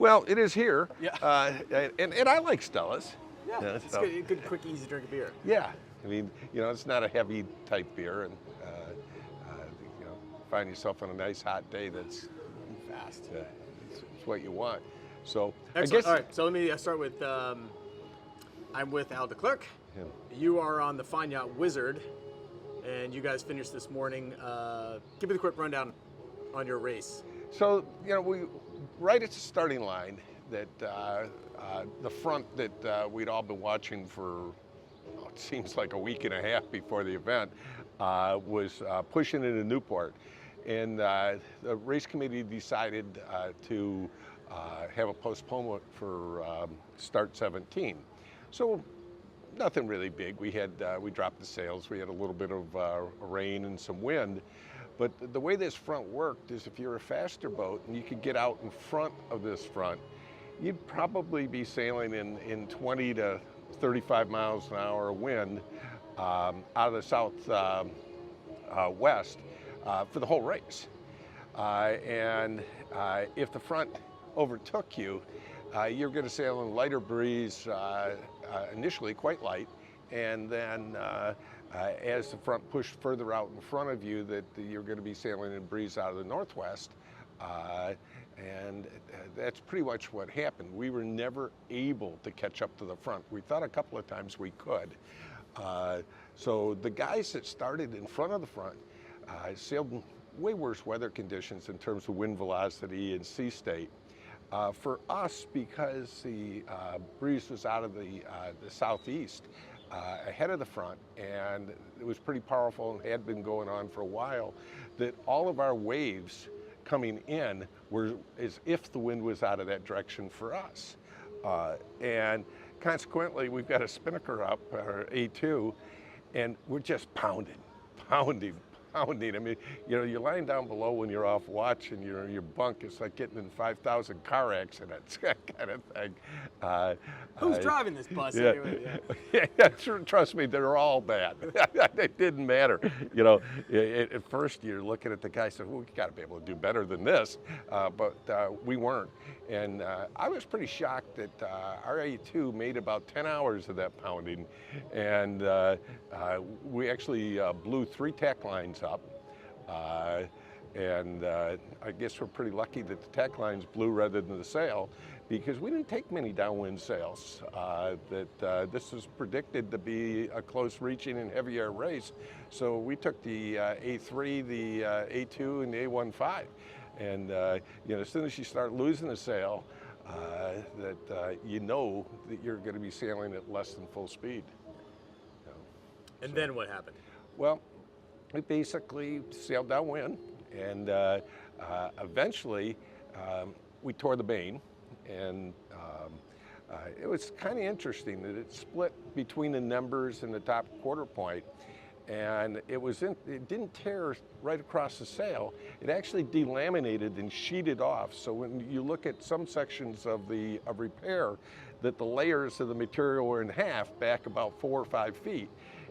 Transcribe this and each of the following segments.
Well, it is here. Yeah. And I like Stella's. Yeah, Yeah, it's so- good, quick, easy drink of beer. Yeah, I mean, it's not a heavy type beer, and find yourself on a nice hot day that's Fast. it's what you want. So Excellent. I guess All right, so let me start with, I'm with Al Declercq. Yeah. You are on the Fine Yacht Wizard, and you guys finished this morning. Give me the quick rundown on your race. So we right at the starting line that the front that we'd all been watching for it seems like a week and a half before the event was pushing into Newport, and the race committee decided to have a postponement for start 17. So nothing really big. We dropped the sails. We had a little bit of rain and some wind. But the way this front worked is if you're a faster boat and you could get out in front of this front, you'd probably be sailing in 20 to 35 miles an hour wind out of the south west for the whole race. And if the front overtook you, you're going to sail in lighter breeze, initially quite light, and then as the front pushed further out in front of you, that you're going to be sailing in breeze out of the northwest. And that's pretty much what happened. We were never able to catch up to the front. We thought a couple of times we could. So the guys that started in front of the front sailed in way worse weather conditions in terms of wind velocity and sea state. For us, because the breeze was out of the southeast ahead of the front, and it was pretty powerful and had been going on for a while, that all of our waves coming in were as if the wind was out of that direction for us. And consequently, we've got a spinnaker up, our A2, and we're just pounding. I mean, you're lying down below when you're off watch and you're in your bunk. It's like getting in 5,000 car accidents, kind of thing. Who's driving this bus Yeah. anyway? Yeah, trust me, they're all bad. It didn't matter. At first you're looking at the guy saying, well, we got to be able to do better than this, but we weren't. And I was pretty shocked that our A2 made about 10 hours of that pounding, and we actually blew 3 tack lines up. And I guess we're pretty lucky that the tack lines blew rather than the sail, because we didn't take many downwind sails. This was predicted to be a close reaching and heavier race. So we took the A3, the A2, and the A15. And as soon as you start losing the sail, that you're going to be sailing at less than full speed. And then what happened? Well, we basically sailed downwind, and eventually we tore the main, and it was kind of interesting that it split between the numbers and the top quarter point, and it didn't tear right across the sail. It actually delaminated and sheeted off. So when you look at some sections of repair, that the layers of the material were in half back about 4 or 5 feet.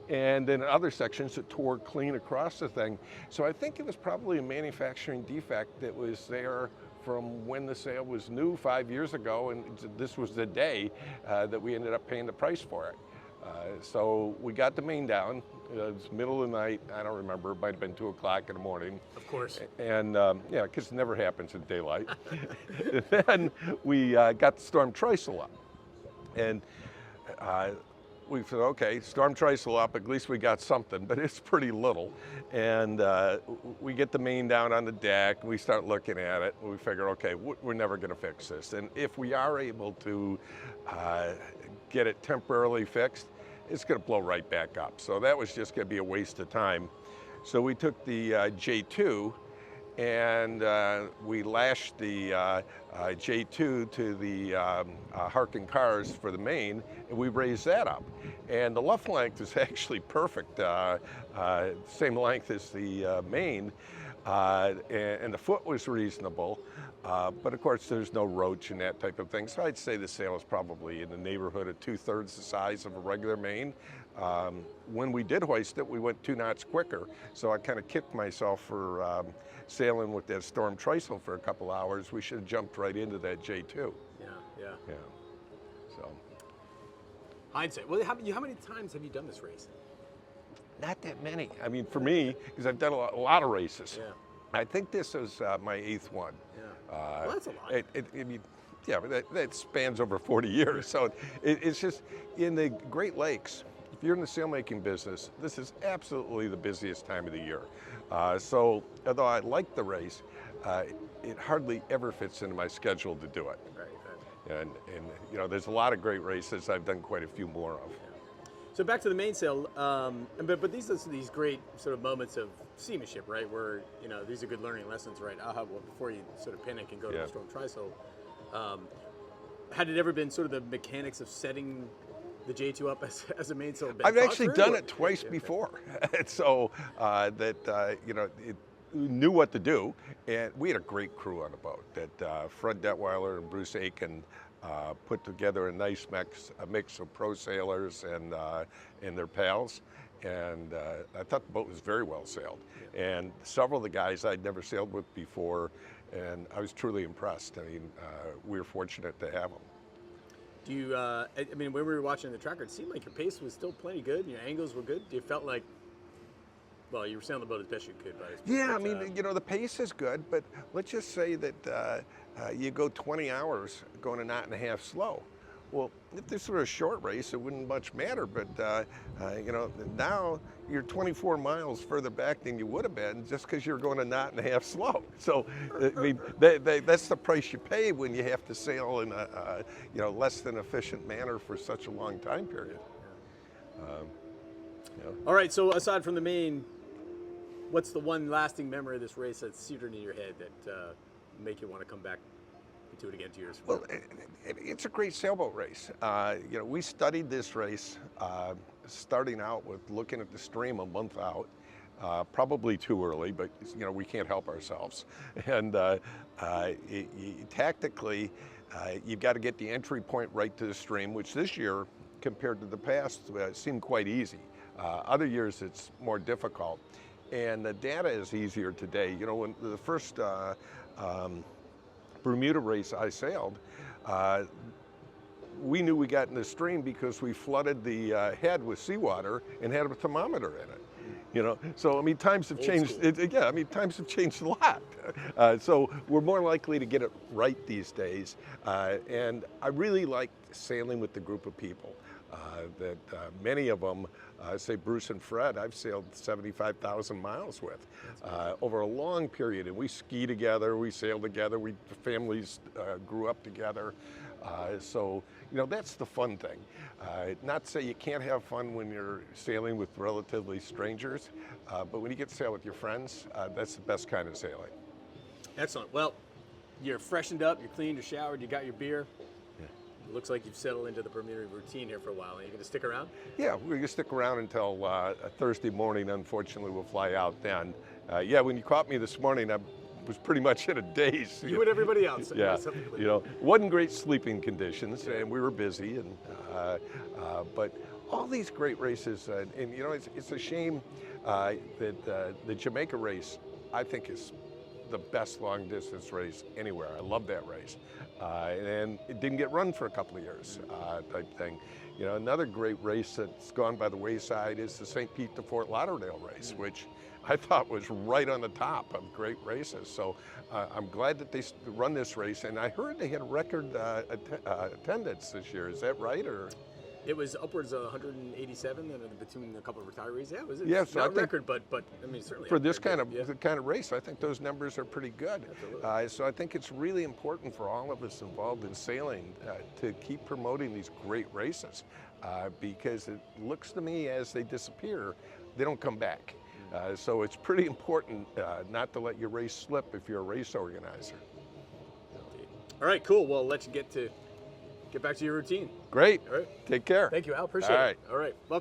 And then in other sections it tore clean across the thing. So I think it was probably a manufacturing defect that was there from when the sail was new 5 years ago, and this was the day that we ended up paying the price for it. So we got the main down. It was middle of the night. I don't remember. It might have been 2 o'clock in the morning. Of course. And because it never happens in daylight. And then we got the storm trysail up, and we said, okay, storm trysail up, at least we got something, but it's pretty little. And we get the main down on the deck, we start looking at it, and we figure, okay, we're never gonna fix this. And if we are able to get it temporarily fixed, it's gonna blow right back up. So that was just gonna be a waste of time. So we took the J2, and we lashed the J2 to the Harkin cars for the main, and we raised that up. And the luff length is actually perfect, same length as the main, and the foot was reasonable, but of course there's no roach and that type of thing. So I'd say the sail is probably in the neighborhood of 2/3 the size of a regular main. when we did hoist it, we went 2 knots quicker. So I kind of kicked myself for sailing with that storm trysail for a couple hours. We should have jumped right into that J2. Yeah. So Hindsight. Well, how many times have you done this race? not that many. I mean, for me, because I've done a lot of races. Yeah. I think this is my 8th one. Yeah. Well, that's a lot. I mean, yeah, but that spans over 40 years. So it's just in the Great Lakes. If you're in the sailmaking business, this is absolutely the busiest time of the year. So although I like the race, it hardly ever fits into my schedule to do it. Right. And you know, there's a lot of great races I've done quite a few more of. So back to the mainsail, but these are these great sort of moments of seamanship, right? Where these are good learning lessons, right? Before you sort of panic and go to the storm trysail. Had it ever been sort of the mechanics of setting the J2 up as a mainsail? I've actually done it twice before, so it knew what to do, and we had a great crew on the boat. That Fred Detweiler and Bruce Aiken put together a nice mix of pro sailors and their pals, and I thought the boat was very well sailed. And several of the guys I'd never sailed with before, and I was truly impressed. I mean, we were fortunate to have them. Do you? I mean, when we were watching the tracker, it seemed like your pace was still plenty good. Your angles were good. You felt like, well, you were sailing the boat as best you could, right? Yeah, I mean, the pace is good, but let's just say that you go 20 hours going a knot and a half slow. Well, if this were a short race, it wouldn't much matter, but now you're 24 miles further back than you would have been just because you're going a knot and a half slow. So, I mean, that's the price you pay when you have to sail in a less than efficient manner for such a long time period. All right, so aside from the main, what's the one lasting memory of this race that's seared in your head that make you want to come back and do it again 2 years from now? Well, it's a great sailboat race. We studied this race starting out with looking at the stream a month out, probably too early, but we can't help ourselves. And tactically, you've got to get the entry point right to the stream, which this year, compared to the past, seemed quite easy. Other years, it's more difficult. And the data is easier today. When the first Bermuda race I sailed, we knew we got in the stream because we flooded the head with seawater and had a thermometer in it. So I mean, times have changed. Times have changed a lot. So we're more likely to get it right these days. And I really like sailing with the group of people. That many of them, say Bruce and Fred, I've sailed 75,000 miles with over a long period, and we ski together, we sail together, the families grew up together. So that's the fun thing. Not to say you can't have fun when you're sailing with relatively strangers, but when you get to sail with your friends, that's the best kind of sailing. Excellent. Well, you're freshened up, you're cleaned, you're showered, you got your beer. It looks like you've settled into the Bermuda routine here for a while. Are you going to stick around? Yeah, we're going to stick around until Thursday morning. Unfortunately, we'll fly out then. When you caught me this morning, I was pretty much in a daze. You and everybody else. Yeah, wasn't great sleeping conditions, and we were busy. And but all these great races, and it's a shame that the Jamaica race, I think, is the best long distance race anywhere. I love that race. And it didn't get run for a couple of years type thing. Another great race that's gone by the wayside is the St. Pete to Fort Lauderdale race, which I thought was right on the top of great races. So I'm glad that they run this race. And I heard they had a record attendance this year. Is that right? Or it was upwards of 187, and between a couple of retirees. Yeah, it was so not a record, but I mean certainly for this kind of race, I think those numbers are pretty good. So I think it's really important for all of us involved in sailing to keep promoting these great races, because it looks to me as they disappear, they don't come back. So it's pretty important not to let your race slip if you're a race organizer. All right, cool. Well, I'll let you get back to your routine. Great. All right. Take care. Thank you, Al. Appreciate it. All right. Well.